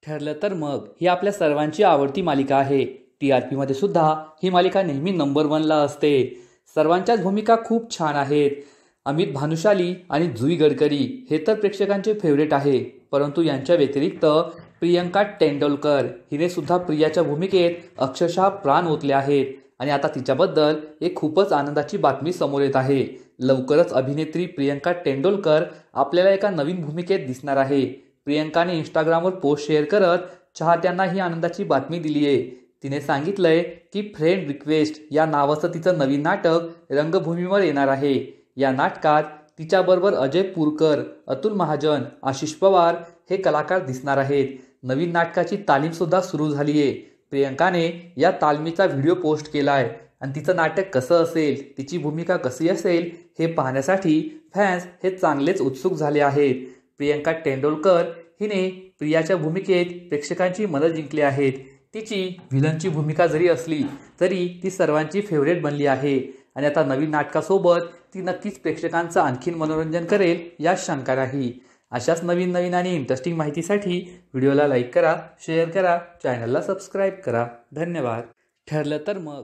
ठरलं तर मग ही आपल्या सर्वांची आवडती मालिका आहे. TRP मध्ये सुद्धा ही मालिका नेहमी नंबर 1ला असते. सर्वांच्याच भूमिका खूप छान आहेत. अमित भानुशाली आणि जुई गडकरी हे तर प्रेक्षकांचे फेवरेट आहे. परंतु यांच्या व्यतिरिक्त प्रियंका तेंडोलकर हिने सुद्धा प्रियाच्या भूमिकेत अक्षरशः प्राण ओतले आहेत. आणि आता तिच्याबद्दल एक खूपच आनंदाची बातमी समोर येत आहे. लवकरच अभिनेत्री प्रियंका तेंडोलकर आपल्याला एका नवीन भूमिकेत दिसणार आहे. प्रियंकाने इंस्टाग्रामवर पोस्ट शेअर करत चाहत्यांना ही आनंदाची बातमी दिली आहे. तिने सांगितलंय की फ्रेंड रिक्वेस्ट या नावाचं तिचं नवीन नाटक रंगभूमीवर येणार आहे. या नाटकात तिच्याबरोबर अजय पुरकर, अतुल महाजन, आशिष पवार हे कलाकार दिसणार आहेत. नवीन नाटकाची तालीम सुद्धा सुरू झाली आहे. प्रियंकाने या तालमीचा व्हिडिओ पोस्ट केलाय आणि तिचं नाटक कसं असेल, तिची भूमिका कशी असेल हे पाहण्यासाठी फॅन्स हे चांगलेच उत्सुक झाले आहेत. प्रियंका तेंडोलकर हिने प्रियाच्या भूमिकेत प्रेक्षकांची मनं जिंकली आहेत. तिची व्हिलनची भूमिका जरी असली तरी ती सर्वांची फेवरेट बनली आहे आणि आता नवीन नाटकासोबत ती नक्कीच प्रेक्षकांचं आणखीन मनोरंजन करेल यात शंका नाही. अशाच नवीन आणि इंटरेस्टिंग माहितीसाठी व्हिडिओला लाईक करा, शेअर करा, चॅनलला सबस्क्राईब करा. धन्यवाद. ठरलं तर मग.